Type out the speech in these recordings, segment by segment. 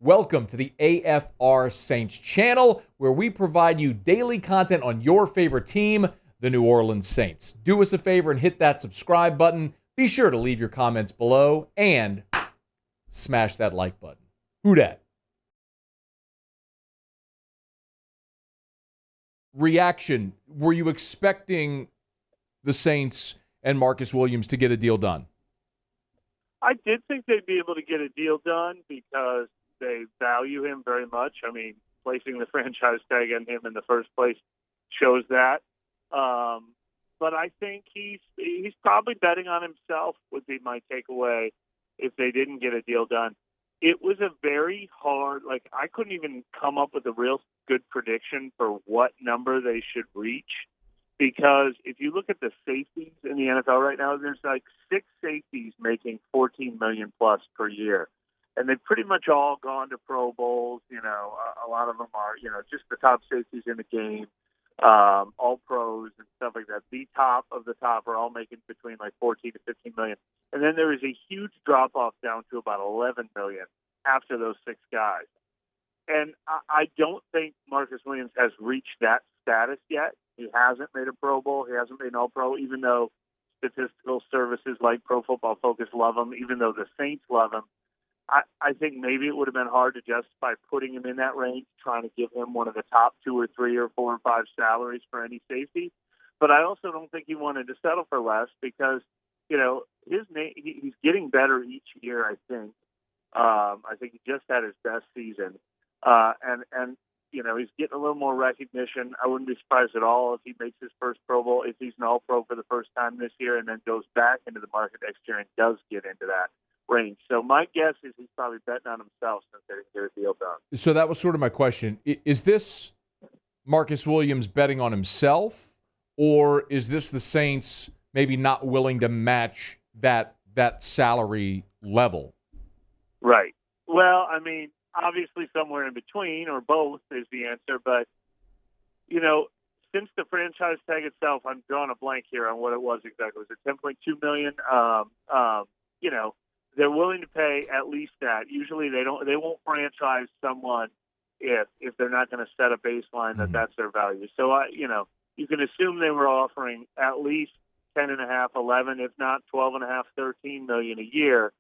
Welcome to the AFR Saints channel, where we provide you daily content on your favorite team, the New Orleans Saints. Do us a favor and hit that subscribe button. Be sure to leave your comments below and smash that like button. Who dat? Reaction. Were you expecting the Saints and Marcus Williams to get a deal done? I did think they'd be able to get a deal done because they value him very much. I mean, placing the franchise tag on him in the first place shows that. But I think he's probably betting on himself would be my takeaway if they didn't get a deal done. It was a very hard, I couldn't even come up with a real good prediction for what number they should reach. Because if you look at the safeties in the NFL right now, there's like 6 safeties making $14 million plus per year. And they've pretty much all gone to Pro Bowls. You know, a lot of them are, just the top safeties in the game, all pros and stuff like that. The top of the top are all making between like 14 to 15 million. And then there is a huge drop off down to about 11 million after those 6 guys. And I don't think Marcus Williams has reached that status yet. He hasn't made a Pro Bowl. He hasn't made an All-Pro, even though statistical services like Pro Football Focus love him, even though the Saints love him. I think maybe it would have been hard to justify putting him in that range, trying to give him one of the top 2 or 3 or 4 or 5 salaries for any safety. But I also don't think he wanted to settle for less because, his name, he's getting better each year, I think. I think he just had his best season. And he's getting a little more recognition. I wouldn't be surprised at all if he makes his first Pro Bowl, if he's an All-Pro for the first time this year and then goes back into the market next year and does get into that range. So my guess is he's probably betting on himself since they didn't get a deal done. So that was sort of my question. Is this Marcus Williams betting on himself, or is this the Saints maybe not willing to match that salary level? Right. Well, I mean, obviously somewhere in between or both is the answer. But, since the franchise tag itself, I'm drawing a blank here on what it was exactly. Was it $10.2 million? They're willing to pay at least that. Usually they won't franchise someone if they're not going to set a baseline that's their value. So, you can assume they were offering at least 10.5, 11, if not 12.5, 13 million a year.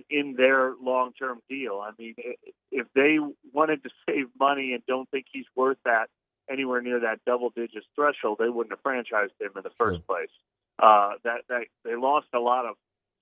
In their long-term deal. I mean, if they wanted to save money and don't think he's worth that anywhere near that double-digit threshold, they wouldn't have franchised him in the first place. They lost a lot of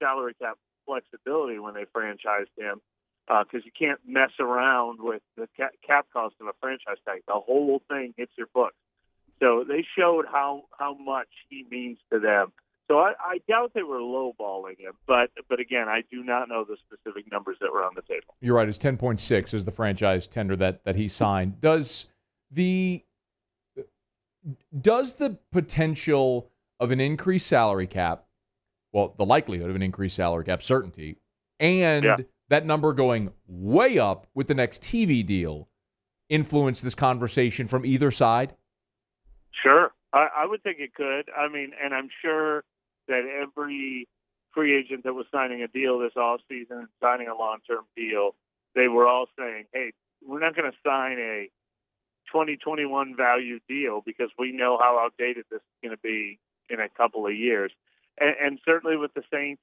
salary cap flexibility when they franchised him because you can't mess around with the cap cost of a franchise tag. The whole thing hits your books. So they showed how much he means to them. So I doubt they were lowballing him, but again, I do not know the specific numbers that were on the table. You're right. It's 10.6 is the franchise tender that he signed. Does the potential of an increased salary cap, well, the likelihood of an increased salary cap certainty, and that number going way up with the next TV deal influence this conversation from either side? Sure. I would think it could. I mean, and I'm sure that every free agent that was signing a deal this offseason and signing a long-term deal, they were all saying, hey, we're not going to sign a 2021 value deal because we know how outdated this is going to be in a couple of years. And certainly with the Saints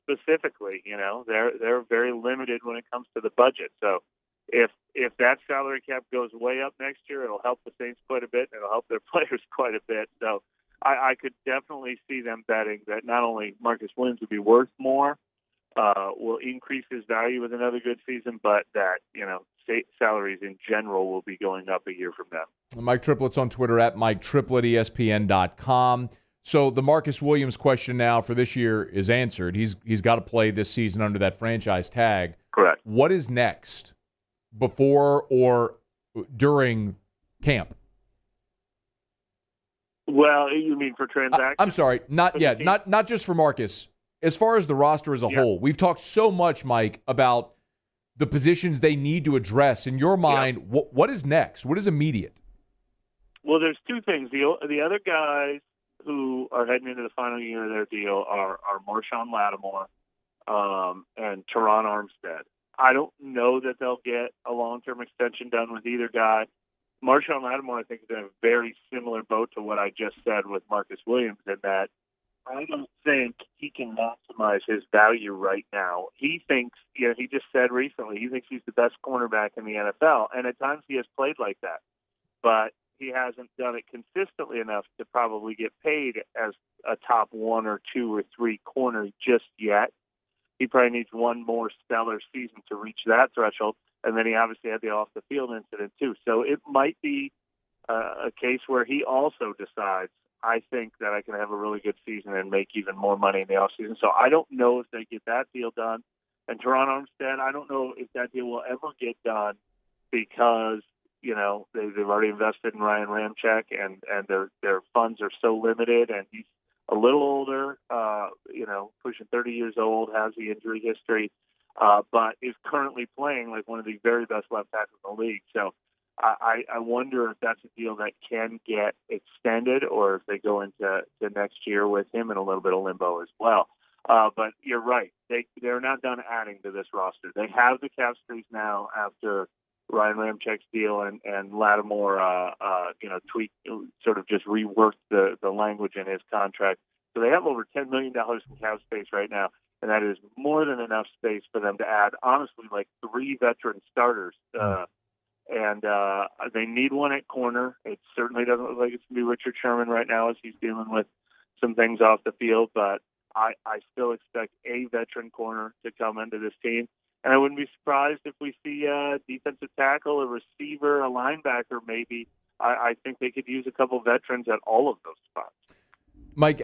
specifically, they're very limited when it comes to the budget. So if that salary cap goes way up next year, it'll help the Saints quite a bit, and it'll help their players quite a bit. So I could definitely see them betting that not only Marcus Williams will be worth more, will increase his value with another good season, but that, state salaries in general will be going up a year from now. Mike Triplett's on Twitter at MikeTriplett@ESPN.com. So the Marcus Williams question now for this year is answered. He's got to play this season under that franchise tag. Correct. What is next before or during camp? Well, you mean for transactions? I'm sorry, not yet. Not just for Marcus. As far as the roster as a whole, we've talked so much, Mike, about the positions they need to address. In your mind, what is next? What is immediate? Well, there's 2 things. The other guys who are heading into the final year of their deal are Marshawn Lattimore and Teron Armstead. I don't know that they'll get a long-term extension done with either guy. Marshawn Lattimore, I think, is in a very similar boat to what I just said with Marcus Williams, in that I don't think he can maximize his value right now. He thinks, he just said recently, he thinks he's the best cornerback in the NFL, and at times he has played like that. But he hasn't done it consistently enough to probably get paid as a top 1 or 2 or 3 corner just yet. He probably needs one more stellar season to reach that threshold. And then he obviously had the off-the-field incident, too. So it might be a case where he also decides, I think that I can have a really good season and make even more money in the offseason. So I don't know if they get that deal done. And Teron Armstead, I don't know if that deal will ever get done because, they've already invested in Ryan Ramczyk and their funds are so limited, and he's a little older, pushing 30 years old, has the injury history, but is currently playing like one of the very best left tackles in the league. So I wonder if that's a deal that can get extended or if they go into next year with him in a little bit of limbo as well. But you're right. They're not done adding to this roster. They have the cap space now after Ryan Ramczyk's deal and Lattimore, tweaked, sort of just reworked the language in his contract. So they have over $10 million in cap space right now, and that is more than enough space for them to add, honestly, like 3 veteran starters. And they need one at corner. It certainly doesn't look like it's going to be Richard Sherman right now as he's dealing with some things off the field, but I still expect a veteran corner to come into this team. And I wouldn't be surprised if we see a defensive tackle, a receiver, a linebacker maybe. I think they could use a couple veterans at all of those spots. Mike,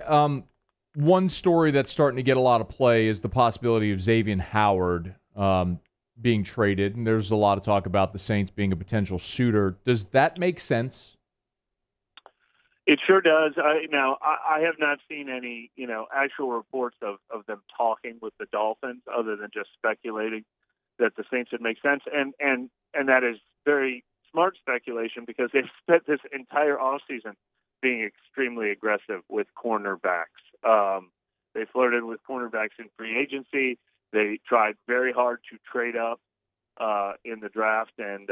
one story that's starting to get a lot of play is the possibility of Xavien Howard being traded, and there's a lot of talk about the Saints being a potential suitor. Does that make sense? It sure does. I have not seen any, actual reports of them talking with the Dolphins, other than just speculating that the Saints would make sense, and that is very smart speculation because they've spent this entire offseason being extremely aggressive with cornerbacks. They flirted with cornerbacks in free agency. They tried very hard to trade up in the draft and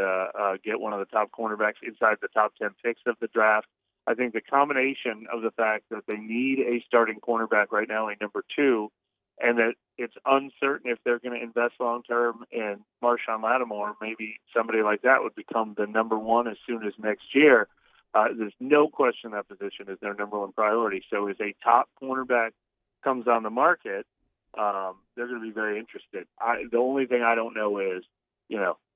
get one of the top cornerbacks inside the top 10 picks of the draft. I think the combination of the fact that they need a starting cornerback right now, a number 2, and that it's uncertain if they're going to invest long-term in Marshawn Lattimore, maybe somebody like that would become the number 1 as soon as next year. There's no question that position is their number 1 priority. So if a top cornerback comes on the market, they're going to be very interested. The only thing I don't know is,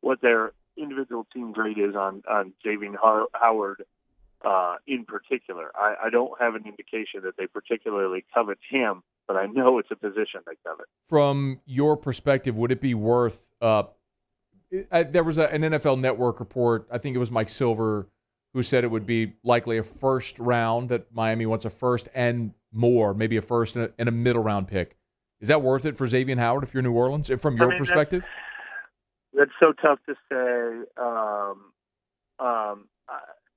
what their individual team grade is on Xavien Howard in particular. I don't have an indication that they particularly covet him, but I know it's a position they covet. From your perspective, would it be worth there was an NFL Network report, I think it was Mike Silver, who said it would be likely a first round, that Miami wants a first and more, maybe a first and a middle round pick. Is that worth it for Xavien Howard if you're New Orleans, from your perspective? That's so tough to say.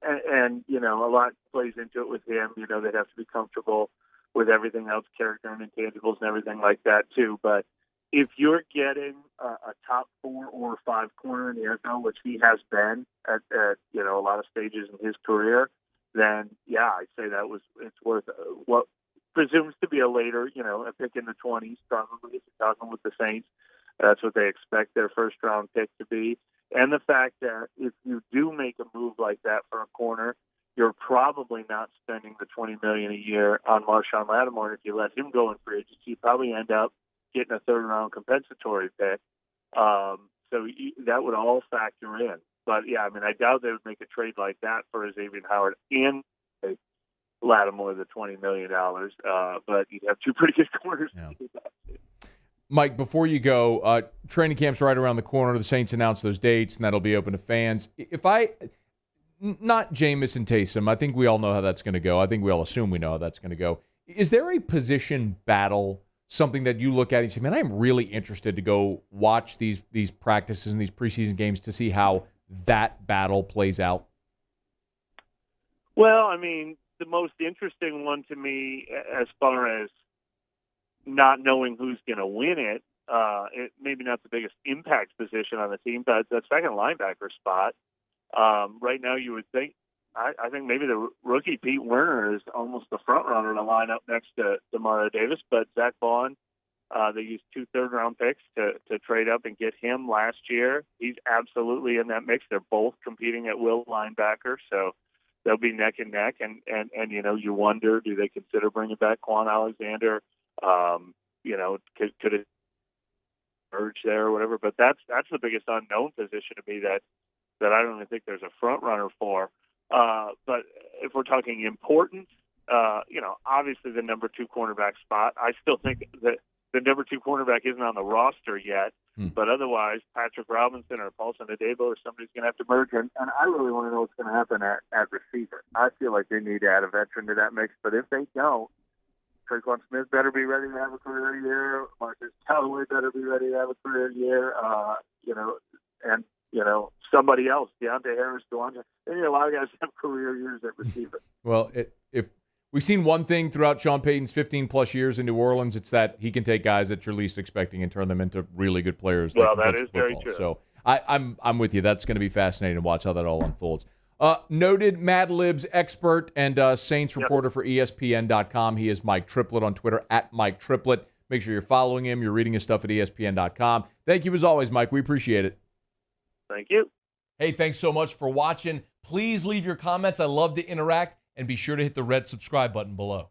And a lot plays into it with him. They'd have to be comfortable with everything else, character and intangibles and everything like that too. But if you're getting a top 4 or 5 corner in the NFL, which he has been at a lot of stages in his career, then yeah, I'd say it's worth what presumes to be a later, a pick in the 20s, probably if you're talking with the Saints. That's what they expect their first round pick to be. And the fact that if you do make a move like that for a corner, you're probably not spending the $20 million a year on Marshawn Lattimore. If you let him go in free agency, you probably end up getting a third round compensatory pick. So that would all factor in. But yeah, I doubt they would make a trade like that for Xavien Howard and Lattimore the $20 million. But you'd have 2 pretty good corners. Yeah. Mike, before you go, training camp's right around the corner. The Saints announced those dates, and that'll be open to fans. Not Jameis and Taysom, I think we all know how that's going to go. I think we all assume we know how that's going to go. Is there a position battle, something that you look at and say, man, I'm really interested to go watch these practices and these preseason games to see how that battle plays out? Well, the most interesting one to me, as far as not knowing who's going to win it, maybe not the biggest impact position on the team, but that second linebacker spot. Right now, you would think, I think maybe the rookie Pete Werner is almost the front runner to line up next to Mario Davis, but Zach Vaughn, they used 2 third-round picks to trade up and get him last year. He's absolutely in that mix. They're both competing at will linebacker, so they'll be neck and neck. And you wonder, do they consider bringing back Quan Alexander? Could it merge there or whatever? But that's the biggest unknown position to me that I don't even think there's a front runner for. But if we're talking importance, obviously the number 2 cornerback spot. I still think that the number 2 cornerback isn't on the roster yet, but otherwise Patrick Robinson or Paulson Adebo or somebody's going to have to merge. And I really want to know what's going to happen at receiver. I feel like they need to add a veteran to that mix, but if they don't, Traquan Smith better be ready to have a career year. Marcus Callaway better be ready to have a career year. Somebody else, Deontay Harris, DeWanda. A lot of guys have career years at receiver. Well, if we've seen one thing throughout Sean Payton's 15-plus years in New Orleans, it's that he can take guys that you're least expecting and turn them into really good players. Well, that is very true. So I'm with you. That's going to be fascinating to watch how that all unfolds. Noted Mad Libs expert and Saints reporter for ESPN.com. He is Mike Triplett on Twitter, at Mike Triplett. Make sure you're following him. You're reading his stuff at ESPN.com. Thank you as always, Mike. We appreciate it. Thank you. Hey, thanks so much for watching. Please leave your comments. I love to interact, and be sure to hit the red subscribe button below.